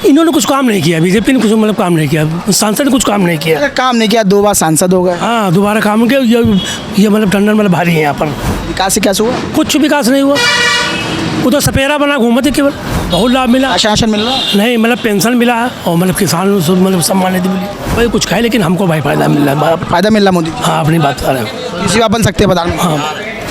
इन्होंने कुछ काम नहीं किया, बीजेपी ने कुछ मतलब काम नहीं किया, सांसद ने कुछ काम नहीं किया। अगर काम नहीं किया, 2 बार सांसद हो गए, हाँ, दोबारा काम किया। ये मतलब टंडन मतलब भारी है यहाँ पर। विकास कैसे हुआ? कुछ विकास नहीं हुआ, वो तो सपेरा बना घूमते केवल। बहुत लाभ मिला, राशन मिल रहा है? नहीं मतलब पेंशन मिला है और मतलब किसान मतलब सम्मान निधि मिली। भाई कुछ खाए लेकिन हमको भाई फायदा मिल रहा है। फायदा मिल रहा मोदी? हाँ, अपनी बात कर रहे हैं। किसी बात बन सकते हैं प्रधानमंत्री? हाँ,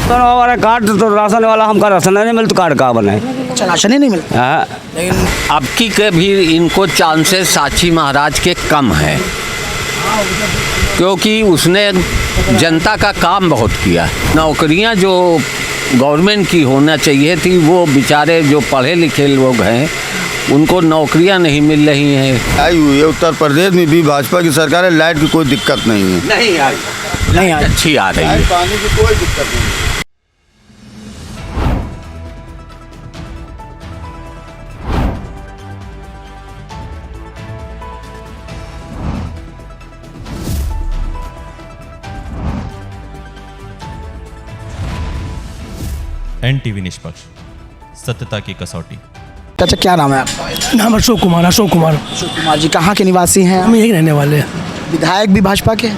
तो हमारा कार्ड तो राशन वाला हमका राशन नहीं मिलता, तो कार्ड कहाँ बनाए? अच्छा, राशन ही नहीं मिलता। हाँ, लेकिन अब की के भी इनको चांसेस साक्षी महाराज के कम है, क्योंकि उसने जनता का काम बहुत किया। नौकरियां जो गवर्नमेंट की होना चाहिए थी, वो बेचारे जो पढ़े लिखे लोग हैं उनको नौकरियां नहीं मिल रही हैं। आई हुई है उत्तर प्रदेश में भी भाजपा की सरकार है, लाइट की कोई दिक्कत नहीं है। नहीं आई, नहीं आई। अच्छी आ रही है। पानी की कोई दिक्कत नहीं है। NTV निष्पक्ष, सत्यता की कसौटी। अच्छा, क्या नाम है आपका? नाम अशोक कुमार। अशोक कुमार, अशोक कुमार जी कहाँ के निवासी हैं? हम यही रहने वाले हैं। विधायक भी भाजपा के हैं?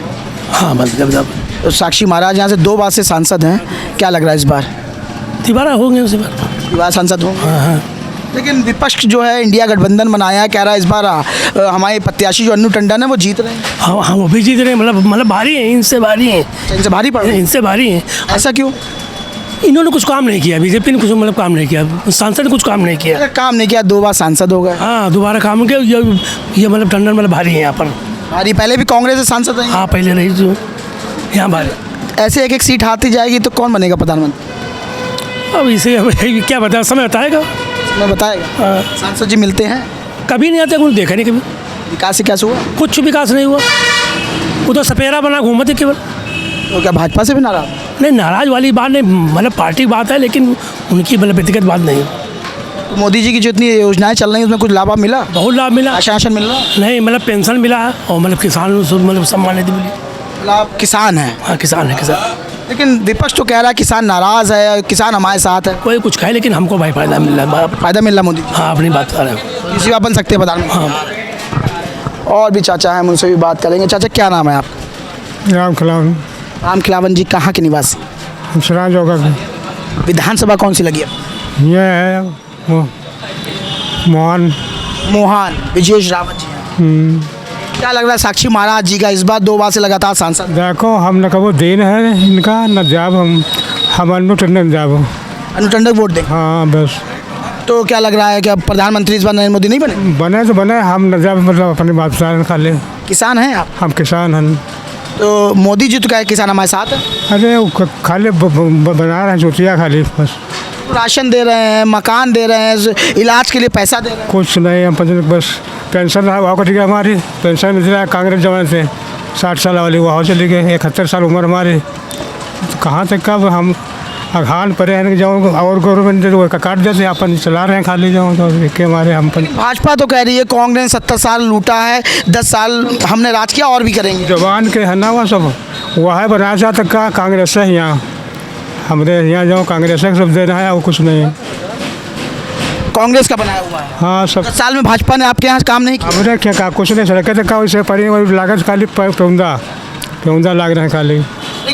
हाँ, मतलब तो साक्षी महाराज यहाँ से 2 बार से सांसद हैं, क्या लग रहा है इस बार दोबारा होंगे उसी बार। युवा सांसद होंगे? हाँ हाँ, लेकिन विपक्ष जो है इंडिया गठबंधन बनाया है, कह रहा है इस बार हमारे प्रत्याशी जो अन्नू टंडन है वो जीत रहे हैं। हाँ हाँ, वो भी जीत रहे हैं। मतलब भारी है, इनसे भारी है, इनसे भारी पड़ रहे हैं। इनसे भारी है। ऐसा क्यों? इन्होंने कुछ काम नहीं किया, बीजेपी ने कुछ मतलब काम नहीं किया, सांसद ने कुछ काम नहीं किया। अगर काम नहीं किया, 2 बार सांसद हो गए, हाँ, दोबारा काम किया। ये मतलब टंडन मतलब भारी है यहाँ पर। भारी पहले भी कांग्रेस से सांसद हैं। हाँ, पहले रही जो यहाँ भारी। ऐसे एक सीट हाथी जाएगी तो कौन बनेगा प्रधानमंत्री? अब इसे क्या बता, समय बताएगा। मैं बताएगा। हाँ, सांसद जी मिलते हैं? कभी नहीं आते, कुछ देखा नहीं कभी। विकास कैसे हुआ? कुछ विकास नहीं हुआ, वो तो सपेरा बना घूमते केवल। तो क्या भाजपा से भी नाराज? नहीं, नाराज वाली बात नहीं, मतलब पार्टी की बात है, लेकिन उनकी मतलब व्यक्तिगत बात नहीं है। तो मोदी जी की जो इतनी योजनाएं चल रही हैं उसमें कुछ लाभ आप मिला? बहुत लाभ मिला। राशन मिल रहा है? नहीं, मतलब पेंशन मिला है और मतलब किसान मतलब सम्मान निधि मिली। लाभ किसान है? हाँ, किसान है, किसान। लेकिन विपक्ष तो कह रहा है किसान नाराज है, किसान हमारे साथ है। कोई कुछ खाए लेकिन हमको भाई फायदा मिल रहा है। फायदा मिल रहा मोदी? हाँ, अपनी बात कर रहे हैं। किसी बात बन सकते हैं प्रधानमंत्री? हाँ, और भी चाचा हैं, उनसे भी बात करेंगे। चाचा, क्या नाम है आपका? राम खिलावन। राम खिलावन जी कहाँ के निवासी? हम सराज होगा। विधानसभा कौन सी लगी है? ये है वो मोहन। मोहन विजयेश रावत जी हैं। क्या लग रहा है साक्षी महाराज जी का इस बार 2 बार से लगातार सांसद? देखो हम न कबो दिन है इनका न जाब, हम अन्नू टंडन जाब। अन्नू टंडन वोट देंगे? हाँ बस। तो क्या लग रहा है कि अब प्रधानमंत्री इस बार नरेंद्र मोदी नहीं बने? बने तो बने, हम न जाब, मतलब अपनी बात खा ले। किसान हैं आप? हम किसान हैं। तो मोदी जी तो क्या है किसान हमारे साथ है? अरे वो खाली बना रहे हैं चोटिया खाली बस। राशन दे रहे हैं, मकान दे रहे हैं, इलाज के लिए पैसा दे रहे हैं। कुछ नहीं, हम बस पेंशन रहा कटी गई हमारी। पेंशन मिल रहा है कांग्रेस जमाने से, 60 साल वाली वो चली गई। 71 साल उम्र हमारी, तो कहाँ तक का हम अघान परे हैं कि जाऊँ और गवर्नमेंट वो काट देते, अपन चला रहे हैं खाली जाऊँ तो के हमारे हम। भाजपा तो कह रही है कांग्रेस 70 साल लूटा है, 10 साल हमने राज किया और भी करेंगे। जवान के है ना वो सब, वह है बना जा तक का कांग्रेस है यहाँ, हमारे यहाँ जाओ कांग्रेस है सब दे रहा है, वो कुछ नहीं है। कांग्रेस का बनाया हुआ है। हाँ सब। 10 साल में भाजपा ने आपके यहाँ काम नहीं किया? हमारे क्या कुछ नहीं, सड़कें तक का वैसे पड़ी लागत खाली पेउंदा लाग रहे हैं खाली।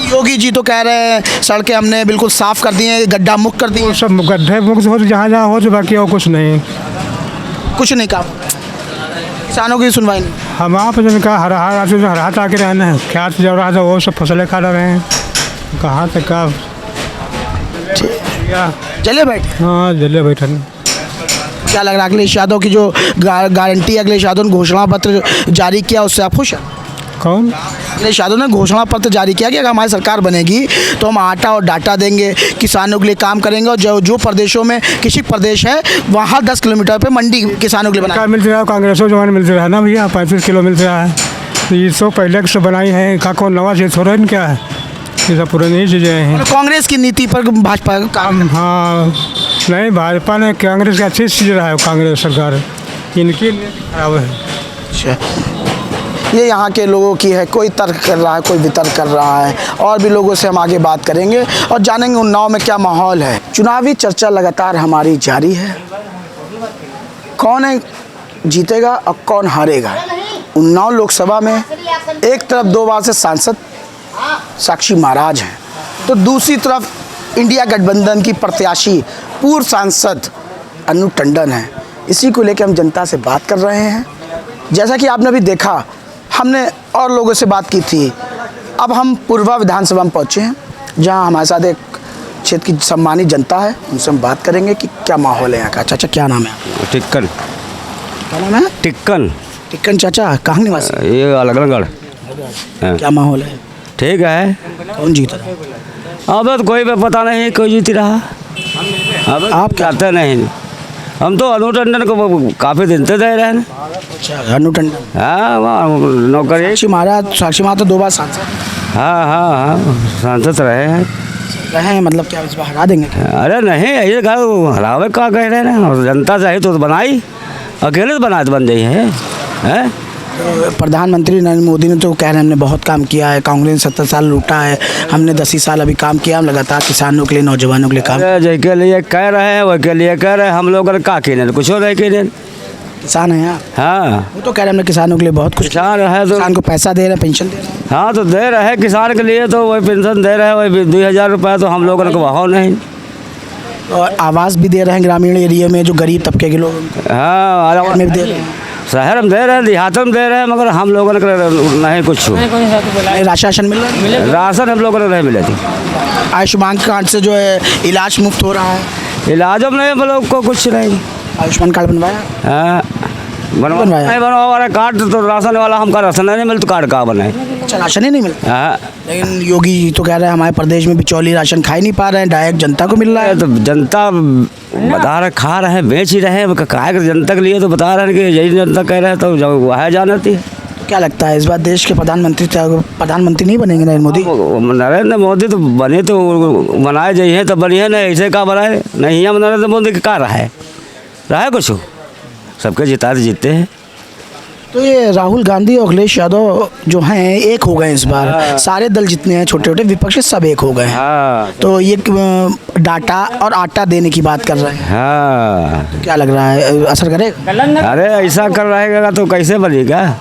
योगी जी तो कह रहे हैं सड़कें हमने बिल्कुल साफ कर दी हैं, गड्ढा मुक्त कर दी हैं। सब गड्ढे मुक्त हो जहाँ जहाँ हो, तो बाकी और कुछ नहीं। कुछ नहीं काम, किसानों की सुनवाई नहीं। हम आप जिनका हरा ताकि रहना है, क्या जब रहा था वो सब फसलें खा रहे हैं, कहाँ तक का। चलिए बैठे। हाँ जल्दी बैठे। क्या लग रहा है अखिलेश यादव की जो गारंटी अखिलेश यादव ने घोषणा पत्र जारी किया उससे आप खुश हैं? कौन? अखिलेश यादव ने घोषणा पत्र जारी किया कि अगर हमारी सरकार बनेगी तो हम आटा और डाटा देंगे, किसानों के लिए काम करेंगे, और जो प्रदेशों में किसी प्रदेश है वहाँ 10 किलोमीटर पे मंडी किसानों के लिए बना मिल रहा है। कांग्रेस जमाने मिल रहा है ना भैया, 35 किलो मिल रहा है। तो ये तो पहले से बनाई है, का कौन नवा चीज़ थोड़ा है क्या है, ये सब पुरानी चीज़ें हैं। कांग्रेस की नीति पर भाजपा का काम? हाँ नहीं, भाजपा ने कांग्रेस की अच्छी चीज़ रहा है, कांग्रेस सरकार इनकी खराब है। अच्छा, ये यहाँ के लोगों की है, कोई तर्क कर रहा है, कोई वितर्क कर रहा है, और भी लोगों से हम आगे बात करेंगे और जानेंगे उन्नाव में क्या माहौल है। चुनावी चर्चा लगातार हमारी जारी है। कौन है जीतेगा और कौन हारेगा। उन्नाव लोकसभा में एक तरफ 2 बार से सांसद साक्षी महाराज हैं, तो दूसरी तरफ इंडिया गठबंधन की प्रत्याशी पूर्व सांसद अनु टंडन है। इसी को लेकर हम जनता से बात कर रहे हैं। जैसा कि आपने अभी देखा, हमने और लोगों से बात की थी। अब हम पूर्वा विधानसभा में पहुँचे हैं, जहाँ हमारे साथ एक क्षेत्र की सम्मानित जनता है। उनसे हम बात करेंगे कि क्या माहौल है यहाँ का। चाचा क्या नाम है आपका? टिक्कन। क्या नाम है? टिक्कन। टिक्कन चाचा कहाँ निवासी? ये अलगनगढ़। क्या माहौल है? ठीक है। कौन जीत रहा है? अब तो कोई पता नहीं कोई जीत रहा। अब आप चाहते नहीं, हम तो अनु टंडन को काफ़ी दिन से दे रहे हैं। अच्छा, अनु टंडन। हाँ, वहाँ नौकरी। साक्षी महाराज तो 2 बार सांसद हाँ, सांसद रहे हैं। रहे हैं, मतलब क्या इस बार हरा देंगे? अरे नहीं, ये कहा हरावे का कह रहे हैं ना, जनता चाहिए तो बनाई, अकेले तो बना तो बन गई है। तो प्रधानमंत्री नरेंद्र मोदी ने तो कह रहे हैं हमने बहुत काम किया है, कांग्रेस 70 साल लूटा है, हमने 10 साल अभी काम किया, हम लगातार किसानों के लिए, नौजवानों के लिए काम। जिसके लिए कह रहे हैं वो के लिए कह रहे हैं, हम लोग का किने कुछ हो रहे किने। किसान है आप? हाँ, वो तो कह रहे हैं हमने किसानों के लिए बहुत कुछ। किसान है तो किसान को पैसा दे रहे हैं, पेंशन दे रहे हैं। हाँ, तो दे रहे हैं किसान के लिए, तो वही पेंशन दे रहे हैं, वही 2000 रुपये, तो हम लोगों को वहाँ नहीं। और आवास भी दे रहे हैं ग्रामीण एरिया में, जो गरीब तबके के लोग। हाँ, में भी दे रहे हैं, शहर में दे रहे हैं, देहात में दे रहे हैं, मगर हम लोगों को नहीं कुछ। राशन मिल रहा है? राशन हम लोगों को नहीं मिले थी। आयुष्मान कार्ड से जो है इलाज मुफ्त हो रहा है। इलाजों में नहीं हम लोग को कुछ नहीं। आयुष्मान कार्ड बनवाया? हाँ, बनवाया? नहीं बनवा हमारा कार्ड तो राशन वाला, हमका राशन नहीं मिलता, कार्ड कहाँ बनाए। अच्छा, राशन ही नहीं मिलता। हाँ, लेकिन योगी जी तो कह रहे हैं हमारे प्रदेश में बिचौली राशन खा ही नहीं पा रहे हैं, डायरेक्ट जनता को मिल रहा है। तो जनता बता रहे, खा रहे हैं, बेच ही रहे हैं, काय जनता के लिए तो बता रहे हैं कि यही जनता कह रहे हैं, तो जो वह जानती है। तो क्या लगता है इस बार देश के प्रधानमंत्री नहीं बनेंगे नरेंद्र मोदी? नरेंद्र मोदी तो बने तो बनाए जाइए तो बनिए, नहीं ऐसे का बनाए नहीं। हम नरेंद्र मोदी का क्या रहा है कुछ, सबके जिता जीतते हैं। तो ये राहुल गांधी और अखिलेश यादव जो हैं एक हो गए इस बार। सारे दल जितने हैं छोटे छोटे विपक्षी सब एक हो गए हैं। हाँ, तो ये डाटा और आटा देने की बात कर रहे हैं। हाँ, क्या लग रहा है, असर करेगा? अरे ऐसा कर रहेगा तो कैसे बनेगा।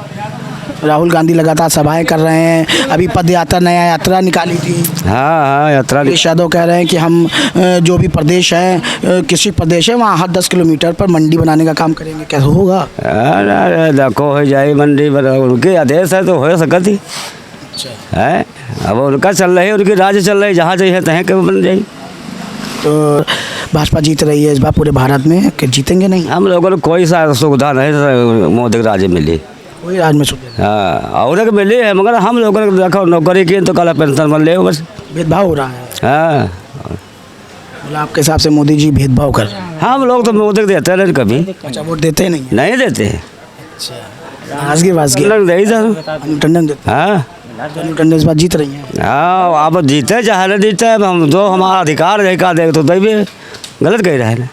राहुल गांधी लगातार सभाएं कर रहे हैं, अभी पद यात्रा, नया यात्रा निकाली थी। हाँ, यात्रा। अखिलेश यादव कह रहे हैं कि हम जो भी प्रदेश हैं, कृषि प्रदेश है, वहाँ हर 10 किलोमीटर पर मंडी बनाने का काम करेंगे। कैसे होगा? अरे देखो हो जाए मंडी, उनके आदेश है तो हो सकती है। अब उनका चल रही है, उनकी राज्य चल रही, जहाँ चाहिए तहें के बन जाए। तो भाजपा जीत रही है इस बार पूरे भारत में, कि जीतेंगे नहीं? हम लोगों को कोई सा सुविधा नहीं मोदी के राज्य मिली। कोई राज्य में सुविधा? हाँ, और मिली है, मगर हम लोगों ने देखो नौकरी की तो कल पेंशन बन ले, बस भेदभाव हो रहा है। हाँ, मतलब आपके हिसाब से मोदी जी भेदभाव कर रहे हैं? हम लोग तो मोदी को देते नहीं कभी। अच्छा, वोट देते नहीं? नहीं देते। टंडन देते? हाँ, टंडन इस बार जीत रही हैं? हाँ, आप जीते चाहे नहीं जीते, हम जो हमारा अधिकार है का देख तो भी गलत कह रहे हैं।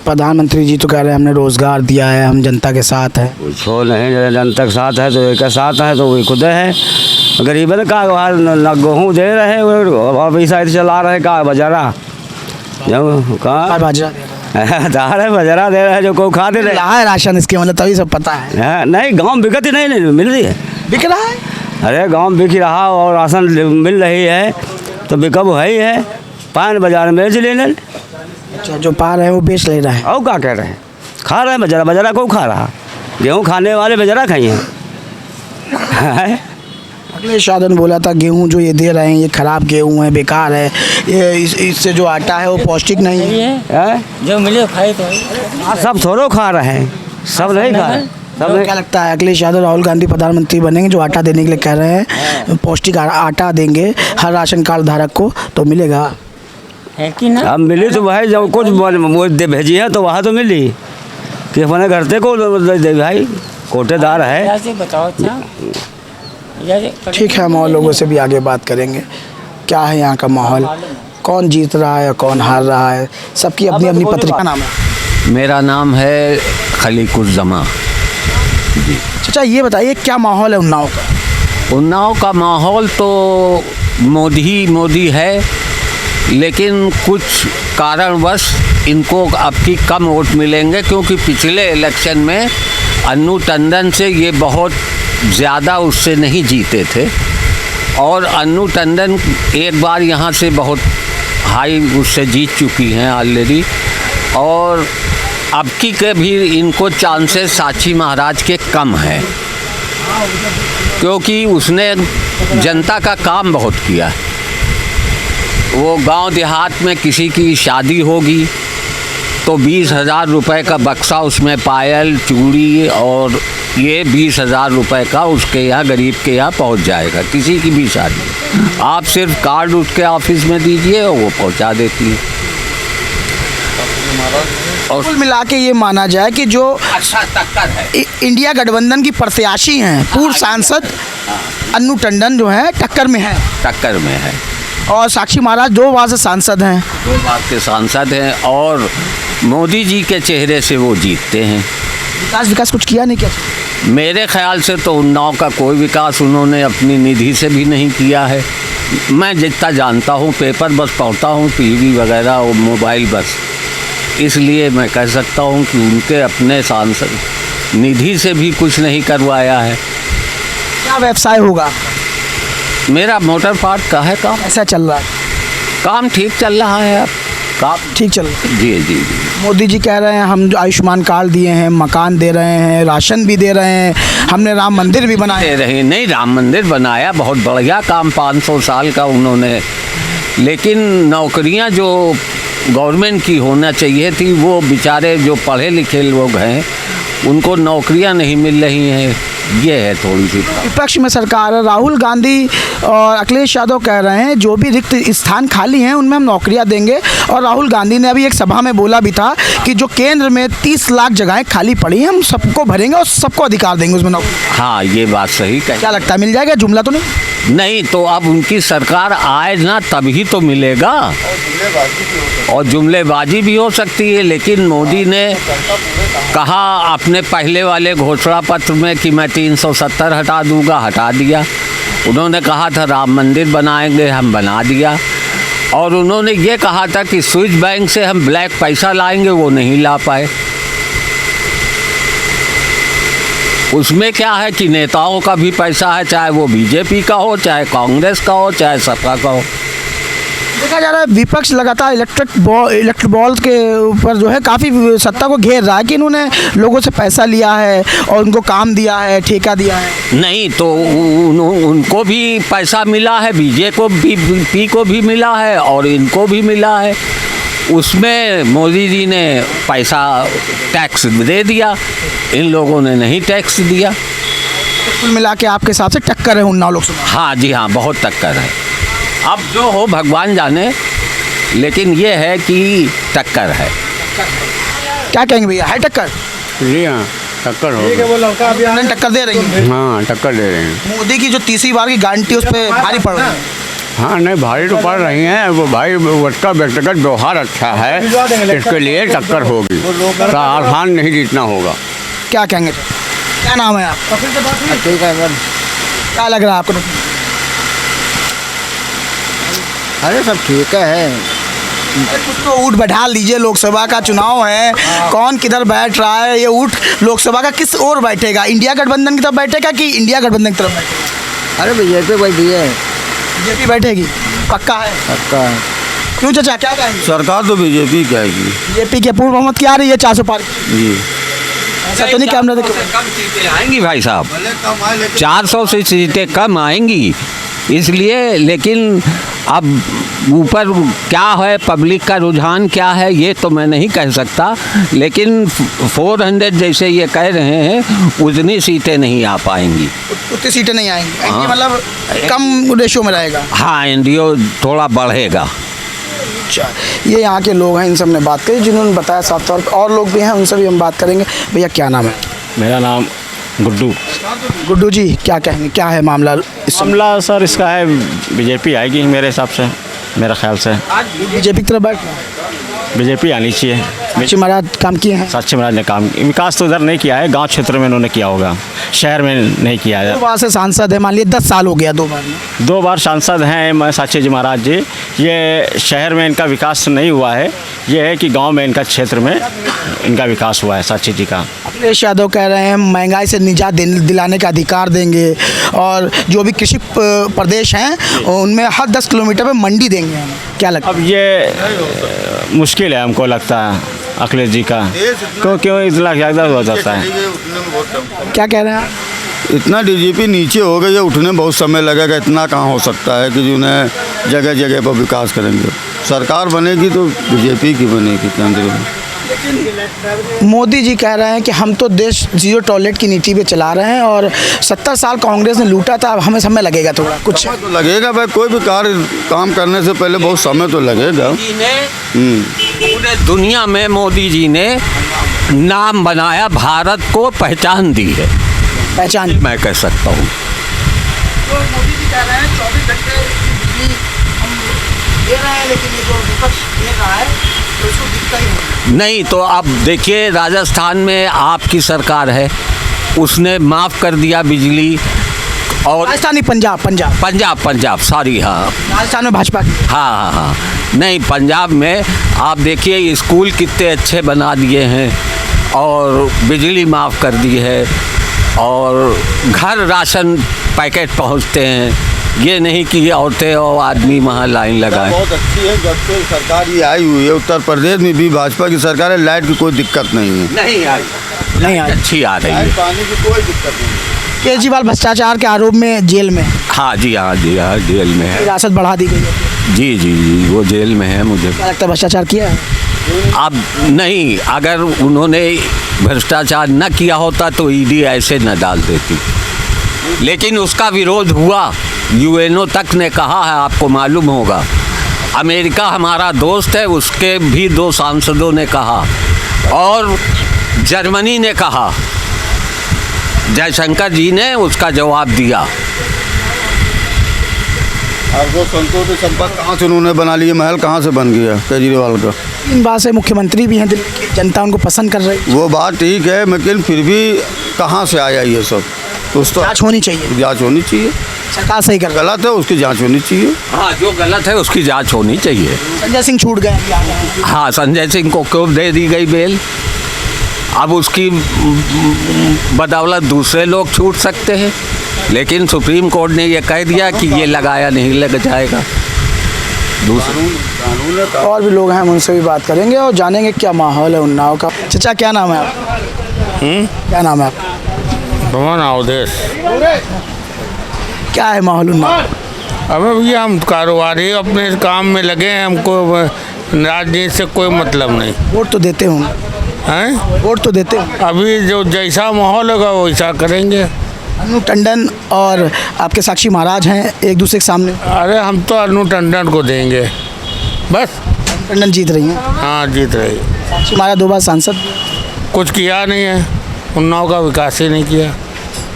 प्रधानमंत्री जी तो कह रहे हैं हमने रोजगार दिया है, हम जनता के साथ है। कुछ हो नहीं, जनता के साथ है तो एक साथ है तो वही खुद है। गरीब ने कहा न गेहूँ दे रहे और ऐसा चला रहे का बजारा, जो कहाँ बाजरा दाल है बजारा दे रहे हैं, जो को खा दे रहे है राशन, इसके मतलब तभी सब पता है। हैं। नहीं, गाँव बिकती नहीं मिल रही है। बिक रहा है? अरे गाँव बिक रहा और राशन मिल रही है तो बिकब है ही है। पान बाजार में बेच लेने। अच्छा, जो पा रहे हैं वो बेच ले रहे हैं। और क्या कह रहे हैं, खा रहे हैं बजारा, बजारा को खा रहा, गेहूँ खाने वाले बजारा खाई हैं। अखिलेश यादव ने बोला था गेहूं जो ये दे रहे हैं ये खराब गेहूं है, बेकार है, ये इससे जो आटा है वो पौष्टिक नहीं है। जो मिले खाए तो सब थोड़ो खा रहे हैं, सब नहीं खा रहे। तो क्या लगता है अखिलेश यादव राहुल गांधी प्रधानमंत्री बनेंगे, जो आटा देने के लिए कह रहे हैं, पौष्टिक आटा देंगे हर राशन कार्ड धारक को, तो मिलेगा है कि ना? अब मिली तो भाई जब कुछ भेजी है तो वहाँ तो मिली कि अपने घर से को दे भाई, कोटेदार है। ठीक है, हम और लोगों से भी आगे बात करेंगे क्या है यहाँ का माहौल, कौन जीत रहा है कौन हार रहा है, सबकी अपनी अपनी पत्रिका। नाम है? मेरा नाम है खलीकुज़्ज़मा। चाचा ये बताइए क्या माहौल है उन्नाव का? उन्नाव का माहौल तो मोदी है, लेकिन कुछ कारणवश इनको अब की कम वोट मिलेंगे, क्योंकि पिछले इलेक्शन में अन्नू टंडन से ये बहुत ज़्यादा उससे नहीं जीते थे, और अन्नू टंडन एक बार यहाँ से बहुत हाई उससे जीत चुकी हैं ऑलरेडी, और अब की के भी इनको चांसेस साक्षी महाराज के कम हैं, क्योंकि उसने जनता का काम बहुत किया। वो गांव देहात में किसी की शादी होगी तो 20,000 रुपये का बक्सा, उसमें पायल चूड़ी और ये 20,000 रुपये का उसके यहाँ गरीब के यहाँ पहुँच जाएगा। किसी की भी शादी, आप सिर्फ कार्ड उसके ऑफिस में दीजिए और वो पहुँचा देती है। और कुल मिला के ये माना जाए कि जो अच्छा टक्कर है, इंडिया गठबंधन की प्रत्याशी हैं, पूर्व सांसद अन्नू टंडन जो है टक्कर में है, टक्कर में है, और साक्षी महाराज 2 बार से सांसद हैं। 2 बार के सांसद हैं, और मोदी जी के चेहरे से वो जीतते हैं। विकास कुछ किया नहीं क्या? मेरे ख्याल से तो उन्नाव का कोई विकास उन्होंने अपनी निधि से भी नहीं किया है। मैं जितना जानता हूँ, पेपर बस पढ़ता हूँ, टीवी वगैरह और मोबाइल बस, इसलिए मैं कह सकता हूँ कि उनके अपने सांसद निधि से भी कुछ नहीं करवाया है। क्या व्यवसाय होगा? मेरा मोटर पार्ट का है काम। ऐसा चल रहा है? काम ठीक चल रहा है, अब काम ठीक चल रहा है। जी जी जी। मोदी जी कह रहे हैं हम जो आयुष्मान कार्ड दिए हैं, मकान दे रहे हैं, राशन भी दे रहे हैं, हमने राम मंदिर भी बनाया। दे रहे नहीं, राम मंदिर बनाया, बहुत बढ़िया काम, 500 साल का उन्होंने, लेकिन नौकरियां जो गवर्नमेंट की होना चाहिए थी, वो बेचारे जो पढ़े लिखे लोग हैं उनको नौकरियां नहीं मिल रही हैं, ये है थोड़ी सी। विपक्ष में सरकार है, राहुल गांधी और अखिलेश यादव कह रहे हैं जो भी रिक्त स्थान खाली हैं उनमें हम नौकरियां देंगे, और राहुल गांधी ने अभी एक सभा में बोला भी था कि जो केंद्र में 30 लाख जगहें खाली पड़ी हैं हम सबको भरेंगे और सबको अधिकार देंगे उसमें नौकरी। हाँ, ये बात सही कही। क्या लगता है मिल जाएगा? जुमला तो नहीं? नहीं, तो अब उनकी सरकार आए ना तभी तो मिलेगा, और जुमलेबाजी भी हो सकती है, लेकिन मोदी ने कहा अपने पहले वाले घोषणा पत्र में कि मैं 370 हटा दूंगा, हटा दिया। उन्होंने कहा था राम मंदिर बनाएंगे, हम बना दिया, और उन्होंने ये कहा था कि स्विस बैंक से हम ब्लैक पैसा लाएंगे, वो नहीं ला पाए। उसमें क्या है कि नेताओं का भी पैसा है, चाहे वो बीजेपी का हो, चाहे कांग्रेस का हो, चाहे सपा का हो। देखा जा रहा है विपक्ष लगातार इलेक्ट्रिक बॉल के ऊपर जो है काफ़ी सत्ता को घेर रहा है कि इन्होंने लोगों से पैसा लिया है और उनको काम दिया है, ठेका दिया है। नहीं, तो उनको भी पैसा मिला है, बीजेपी को भी मिला है और इनको भी मिला है। उसमें मोदी जी ने पैसा टैक्स दे दिया, इन लोगों ने नहीं टैक्स दिया। कुल मिला के आपके हिसाब से टक्कर है उन्नाव लोकसभा? हाँ जी हाँ, बहुत टक्कर है। अब जो हो भगवान जाने, लेकिन ये है कि टक्कर है। क्या कहेंगे भैया, है टक्कर? जी हाँ, टक्कर हो। टक्कर दे रही है? हाँ, टक्कर दे रहे हैं। मोदी की जो तीसरी बार की गारंटी उस पर भारी पड़ रही है। हाँ, नहीं भारी तो पड़ रही हैं, वो भाई उसका व्यक्तिगत व्यवहार अच्छा है, इसके लिए टक्कर होगी, तो आसान नहीं जीतना होगा। क्या कहेंगे? क्या नाम है आप? ठीक है सर। क्या लग रहा है आपको? अरे सब ठीक है। कुछ तो ऊँट बैठा लीजिए, लोकसभा का चुनाव है, कौन किधर बैठ रहा है? ये ऊँट लोकसभा का किस ओर बैठेगा? इंडिया गठबंधन की तरफ बैठेगा कि इंडिया गठबंधन की तरफ बैठेगा? अरे बीजेपी बैठी है। बीजेपी बैठेगी? पक्का है? पक्का है। क्यों चाचा, क्या कहेंगे? सरकार तो बीजेपी की आएगी। बीजेपी के पूर्व बहुमत क्या आ रही है 400 पार? जी। ऐसा तो नहीं कैमरा देखो। कम सीटें आएंगी भाई साहब, 400 से सीटें कम आएंगी, इसलिए। लेकिन अब ऊपर क्या है, पब्लिक का रुझान क्या है, ये तो मैं नहीं कह सकता, लेकिन 400 जैसे ये कह रहे हैं उतनी सीटें नहीं आ पाएंगी। उतनी सीटें नहीं आएंगी? एनडीए मतलब कम रेशो में रहेगा? हाँ, एनडीए थोड़ा बढ़ेगा। अच्छा, ये यहाँ के लोग हैं, इनसे हमने बात करी, जिन्होंने बताया साफ तौर पर। और लोग भी हैं, उनसे भी हम बात करेंगे। भैया क्या नाम है? मेरा नाम गुड्डू। गुड्डू जी, क्या कहेंगे, क्या है मामला? मामला सर इसका है, बीजेपी आएगी मेरे हिसाब से, मेरे ख्याल से। बीजेपी की तरफ बैठ? बीजेपी आनी चाहिए। साक्षी महाराज काम किए हैं? साक्षी महाराज ने काम विकास तो उधर नहीं किया है, गांव क्षेत्र में उन्होंने किया होगा, शहर में नहीं किया है। 2 बार से सांसद है, मान लिए 10 साल हो गया 2 बार में। 2 बार सांसद हैं साक्षी जी महाराज जी। ये शहर में इनका विकास नहीं हुआ है, ये है कि गांव में इनका क्षेत्र में इनका विकास हुआ है साक्षी जी का। अखिलेश यादव कह रहे हैं महंगाई से निजात दिलाने का अधिकार देंगे और जो भी कृषि प्रदेश हैं उनमें हर 10 किलोमीटर पे मंडी देंगे हम। क्या लगता है? अब ये मुश्किल है हमको लगता है अखिलेश जी का, क्यों इतना ज़्यादा हो जाता है। क्या कह रहे हैं आप? इतना डीजीपी नीचे हो गए, उठने में बहुत समय लगेगा। इतना कहाँ हो सकता है कि उन्हें जगह जगह पर विकास करेंगे। सरकार बनेगी तो बीजेपी की बनेगी केंद्र में। मोदी जी कह रहे हैं कि हम तो देश 0 टॉयलेट की नीति पे चला रहे हैं और 70 साल कांग्रेस ने लूटा था, अब हमें समय लगेगा थोड़ा कुछ। समय तो लगेगा भाई, कोई भी काम करने से पहले बहुत समय तो लगेगा। पूरे दुनिया में मोदी जी ने नाम बनाया, भारत को पहचान दी है, पहचान मैं कह सकता हूँ। तो मोदी जी कह रहे हैं 24 घंटे बिजली हम दे रहे हैं, लेकिन ये जो विपक्ष दे रहा है तो इसको दिखता ही नहीं। तो अब देखिए, राजस्थान में आपकी सरकार है, उसने माफ़ कर दिया बिजली। और राजस्थानी पंजाब सॉरी, हाँ राजस्थान में भाजपा की। हाँ, नहीं, पंजाब में आप देखिए स्कूल कितने अच्छे बना दिए हैं और बिजली माफ़ कर दी है और घर राशन पैकेट पहुंचते हैं। ये नहीं कि औरतें और आदमी वहाँ लाइन लगाए। बहुत अच्छी है, जब से सरकार ये आई हुई है उत्तर प्रदेश में भी भाजपा की सरकार है, लाइट की कोई दिक्कत नहीं है। नहीं आई, अच्छी आ रही है। पानी की कोई दिक्कत नहीं। केजरीवाल भ्रष्टाचार के आरोप में जेल में। हाँ जी, जेल में है। हिरासत बढ़ा दी गई है। जी, वो जेल में है। मुझे क्या लगता है भ्रष्टाचार किया है? अब नहीं, अगर उन्होंने भ्रष्टाचार न किया होता तो ईडी ऐसे न डाल देती, लेकिन उसका विरोध हुआ। यूएनओ तक ने कहा है, आपको मालूम होगा। अमेरिका हमारा दोस्त है, उसके भी 2 सांसदों ने कहा और जर्मनी ने कहा, जयशंकर जी ने उसका जवाब दिया। और वो संतोष संपर्क कहाँ से उन्होंने बना लिए, महल कहाँ से बन गया केजरीवाल का। इन बात से मुख्यमंत्री भी हैं, दिल्ली की जनता उनको पसंद कर रही है। वो बात ठीक है, लेकिन फिर भी कहाँ से आया ये सब? उस तो जांच होनी चाहिए। जांच होनी चाहिए। सरकार सही कर रही है। गलत है उसकी जांच होनी चाहिए। हाँ, जो गलत है उसकी जांच होनी चाहिए। संजय सिंह छूट गए। हाँ, संजय सिंह को क्यों दे दी गई बेल? अब उसकी बदौलत दूसरे लोग छूट सकते हैं, लेकिन सुप्रीम कोर्ट ने ये कह दिया कि ये लगाया नहीं लग जाएगा। और भी लोग हैं, हम उनसे भी बात करेंगे और जानेंगे क्या माहौल है उन्नाव का। चाचा, क्या नाम है आपका? क्या नाम है आपका? क्या है माहौल उन्नाव? अबे भैया, हम कारोबारी अपने काम में लगे हैं, हमको राजनीति से कोई मतलब नहीं। वोट तो देते होंगे? हैं? वोट तो देते होंगे। अभी जो जैसा माहौल होगा वैसा करेंगे। अनु टंडन और आपके साक्षी महाराज हैं एक दूसरे के सामने। अरे हम तो अनु टंडन को देंगे बस। टंडन जीत रही हैं? हाँ, जीत रही। साक्षी महाराज 2 बार सांसद। कुछ किया नहीं है, उन्नाव का विकास ही नहीं किया।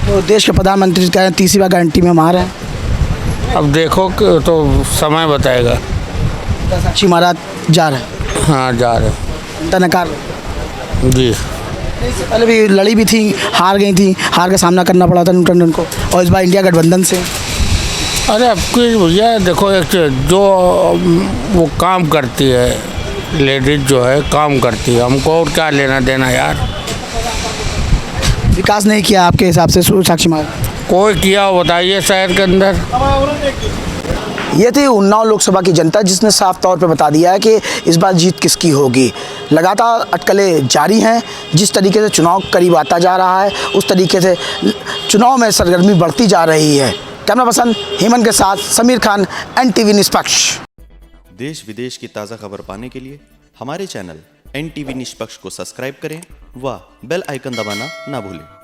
तो देश के प्रधानमंत्री कह रहे हैं 30वीं बार गारंटी में हम आ रहे हैं। अब देखो तो समय बताएगा। साक्षी महाराज जा रहे हैं? हाँ, जा रहे। जनता नकार जी। इससे पहले भी लड़ी भी थी, हार गई थी, हार का सामना करना पड़ा था टंडन को, और इस बार इंडिया गठबंधन से। अरे अब कोई भैया देखो, एक जो वो काम करती है लेडीज, जो है काम करती है, हमको और क्या लेना देना यार। विकास नहीं किया आपके हिसाब से साक्षी महाराज? कोई किया हो बताइए शहर के अंदर। ये थी उन्नाव लोकसभा की जनता, जिसने साफ तौर पे बता दिया है कि इस बार जीत किसकी होगी। लगातार अटकलें जारी हैं। जिस तरीके से चुनाव करीब आता जा रहा है, उस तरीके से चुनाव में सरगर्मी बढ़ती जा रही है। कैमरा पर्सन हेमंत के साथ समीर खान, NTV निष्पक्ष। देश विदेश की ताज़ा खबर पाने के लिए हमारे चैनल NTV निष्पक्ष को सब्सक्राइब करें व बेल आइकन दबाना ना भूलें।